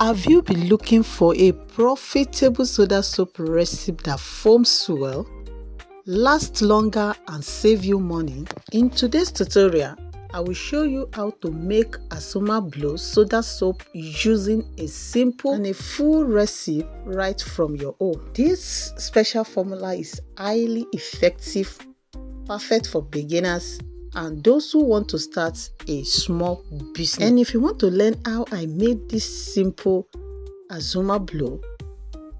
Have you been looking for a profitable soda soap recipe that foams well, lasts longer and save you money? In today's tutorial, I will show you how to make Azuma Blow Soda Soap using a simple and a full recipe right from your home. This special formula is highly effective, perfect for beginners and those who want to start a small business. And if you want to learn how I made this simple Azuma Blow,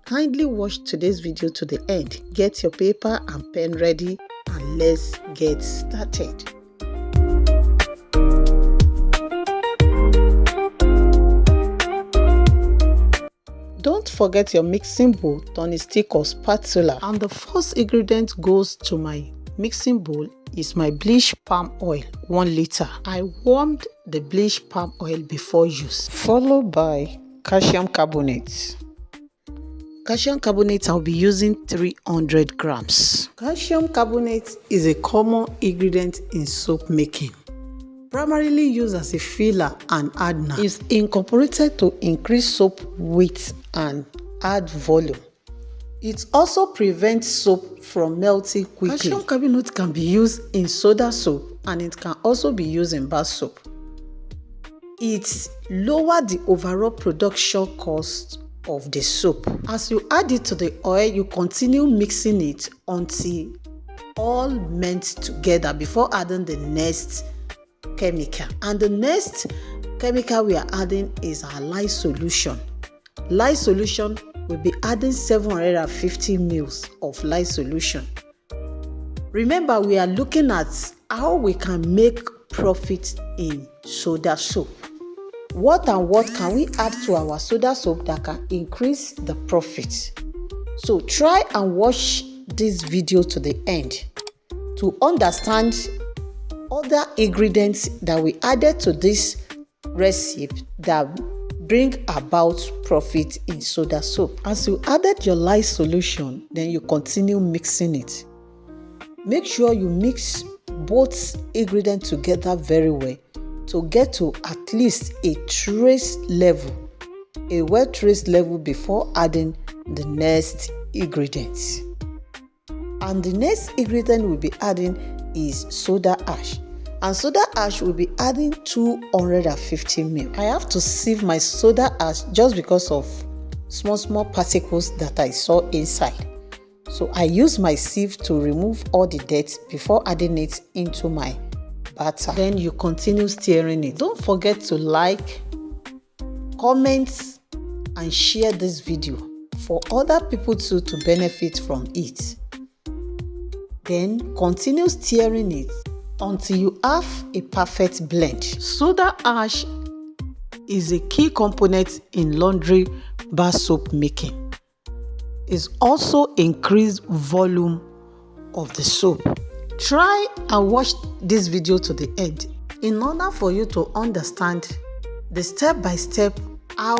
kindly watch today's video to the end. Get your paper and pen ready and let's get started. Don't forget your mixing bowl, turning stick or spatula. And the first ingredient goes to my mixing bowl is my bleached palm oil, 1 liter. I warmed the bleached palm oil before use, followed by calcium carbonate. Calcium carbonate I'll be using 300 grams. Calcium carbonate is a common ingredient in soap making. Primarily used as a filler and hardener, is incorporated to increase soap width and add volume. It also prevents soap from melting quickly. Calcium carbonate can be used in soda soap and it can also be used in bar soap. It lowers the overall production cost of the soap. As you add it to the oil, you continue mixing it until all melt together before adding the next chemical. And the next chemical we are adding is our lye solution. Lye solution, we'll be adding 750 ml of lye solution. Remember, we are looking at how we can make profit in soda soap. What and what can we add to our soda soap that can increase the profit? So try and watch this video to the end to understand other ingredients that we added to this recipe that bring about profit in soda soap. As you added your lye solution, then you continue mixing it. Make sure you mix both ingredients together very well to get to at least a trace level, a well traced level before adding the next ingredients. And the next ingredient we'll be adding is soda ash. And soda ash will be adding 250 ml. I have to sieve my soda ash just because of small particles that I saw inside. So I use my sieve to remove all the dirt before adding it into my batter. Then you continue stirring it. Don't forget to like, comment, and share this video for other people too to benefit from it. Then continue stirring it until you have a perfect blend. Soda ash is a key component in laundry bar soap making. It also increases volume of the soap. Try and watch this video to the end in order for you to understand the step-by-step how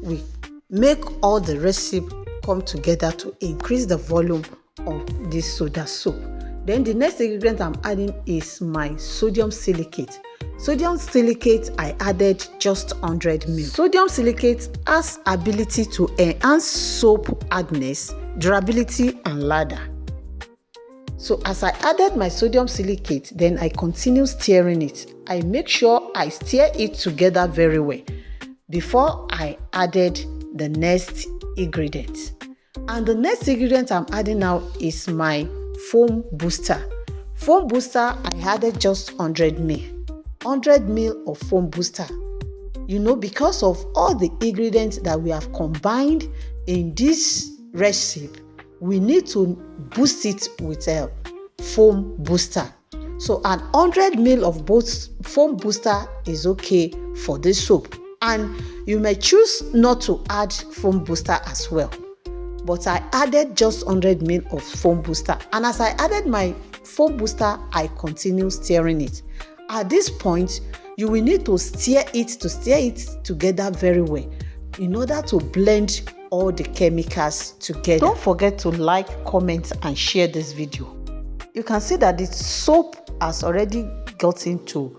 we make all the recipe come together to increase the volume of this soda soap. Then the next ingredient I'm adding is my sodium silicate. Sodium silicate I added just 100 ml. Sodium silicate has ability to enhance soap hardness, durability and lather. So as I added my sodium silicate, then I continue stirring it. I make sure I stir it together very well before I added the next ingredient. And the next ingredient I'm adding now is my foam booster. Foam booster I added just 100 ml. 100 ml of foam booster. You know, because of all the ingredients that we have combined in this recipe, we need to boost it with a foam booster. So an 100 ml of both foam booster is okay for this soap. And you may choose not to add foam booster as well. But I added just 100 ml of foam booster. And as I added my foam booster, I continue stirring it. At this point, you will need to stir it together very well in order to blend all the chemicals together. Don't forget to like, comment, and share this video. You can see that the soap has already gotten to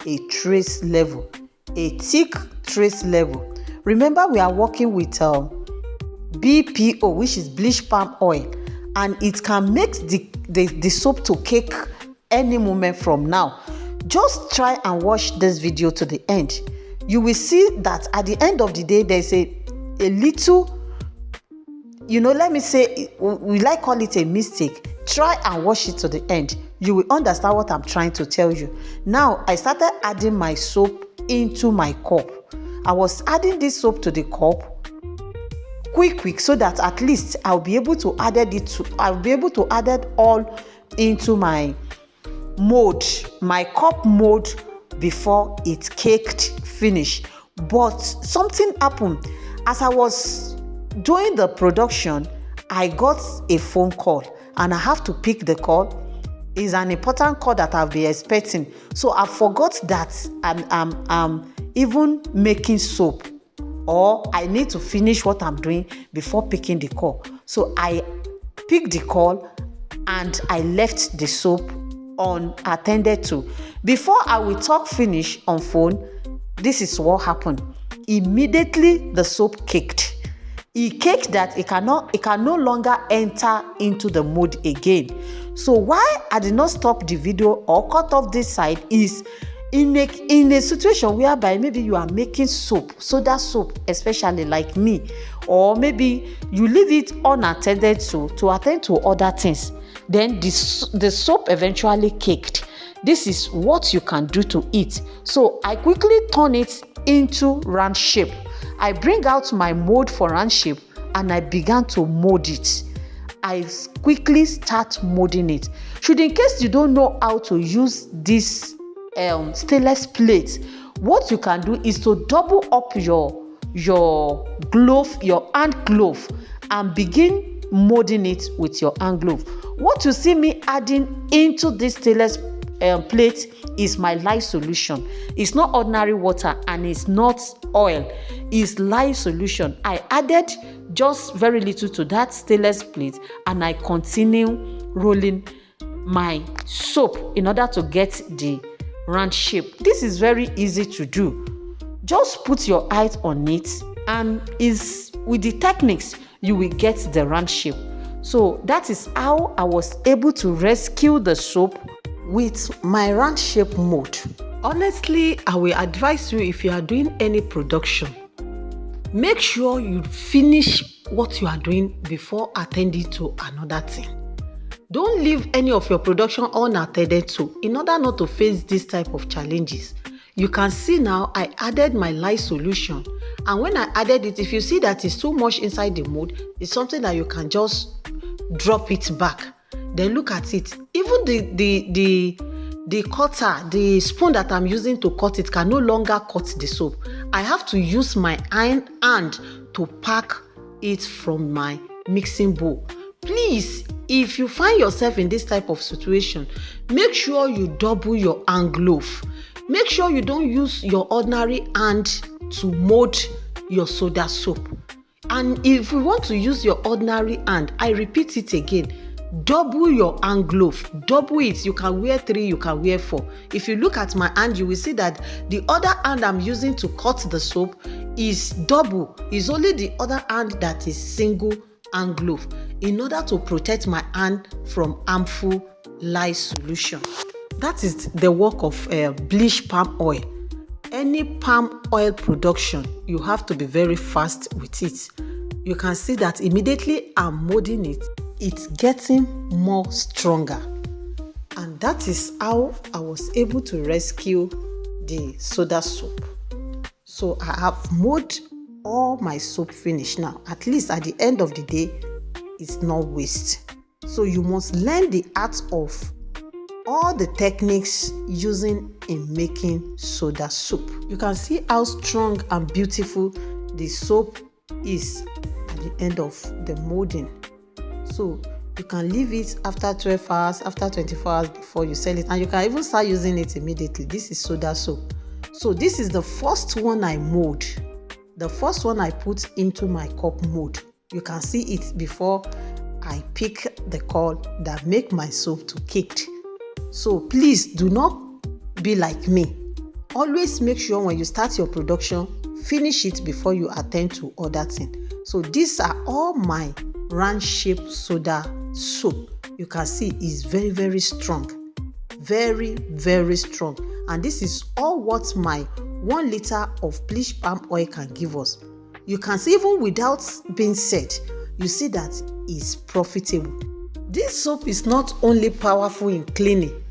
a trace level, a thick trace level. Remember, we are working with BPO, which is bleach palm oil, and it can make the soap to cake any moment from now. Just try and watch this video to the end. You will see that at the end of the day, there's a little, let me say, we like call it a mistake. Try and watch it to the end. You will understand what I'm trying to tell you. Now, I started adding my soap into my cup. I was adding this soap to the cup quick, so that at least I'll be able to add it all into my mold, my cup mold, before it caked finish. But something happened. As I was doing the production, I got a phone call, and I have to pick the call. It's an important call that I've been expecting. So I forgot that I'm even making soap, or I need to finish what I'm doing before picking the call. So I picked the call and I left the soap unattended to. Before I will talk finish on phone, this is what happened. Immediately the soap caked. It caked that it can no longer enter into the mold again. So why I did not stop the video or cut off this side is in a situation whereby maybe you are making soap, soda soap, especially like me, or maybe you leave it unattended to attend to other things. Then the soap eventually caked. This is what you can do to it. So I quickly turn it into round shape. I bring out my mold for round shape and I began to mold it. I quickly start molding it. Should in case you don't know how to use this stainless plate, what you can do is to double up your glove, your hand glove, and begin molding it with your hand glove. What you see me adding into this stainless plate is my lye solution. It's not ordinary water and it's not oil. It's lye solution. I added just very little to that stainless plate and I continue rolling my soap in order to get the round shape. This is very easy to do. Just put your eyes on it, and with the techniques you will get the round shape. So that is how I was able to rescue the soap with my round shape mold. Honestly, I will advise you, if you are doing any production, make sure you finish what you are doing before attending to another thing. Don't leave any of your production unattended to, in order not to face this type of challenges. You can see now I added my lye solution, and when I added it, if you see that it's too much inside the mold, it's something that you can just drop it back. Then look at it. Even the cutter, the spoon that I'm using to cut it, can no longer cut the soap. I have to use my iron hand to pack it from my mixing bowl. Please, if you find yourself in this type of situation, make sure you double your hand glove. Make sure you don't use your ordinary hand to mold your soda soap. And if you want to use your ordinary hand, I repeat it again, double your hand glove. Double it. You can wear 3, you can wear 4. If you look at my hand, you will see that the other hand I'm using to cut the soap is double. It's only the other hand that is single hand glove, in order to protect my hand from harmful lye solution. That is the work of bleach palm oil. Any palm oil production, you have to be very fast with it. You can see that immediately I'm molding it, it's getting more stronger. And that is how I was able to rescue the soda soap. So I have molded all my soap finish now. At least at the end of the day, it's not waste. So you must learn the art of all the techniques using in making soda soap. You can see how strong and beautiful the soap is at the end of the molding. So you can leave it after 12 hours, after 24 hours before you sell it, and you can even start using it immediately. This is soda soap. So this is the first one I mold. The first one I put into my cup mold. You can see it before I pick the call that make my soap to cake. So please do not be like me. Always make sure when you start your production, finish it before you attend to other things. So these are all my round shape soda soap. You can see it's very, very strong. Very, very strong. And this is all what my 1 liter of bleached palm oil can give us. You can see, even without being said, you see that it's profitable. This soap is not only powerful in cleaning,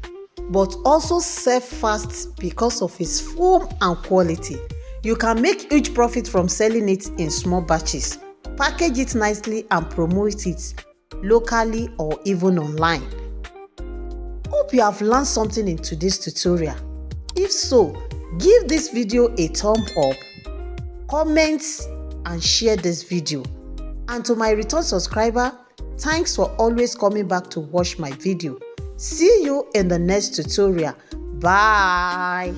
but also sell fast because of its foam and quality. You can make huge profit from selling it in small batches. Package it nicely and promote it locally or even online. Hope you have learned something in today's tutorial. If so, give this video a thumb up, comment and share this video. And to my return subscriber, thanks for always coming back to watch my video. See you in the next tutorial. Bye.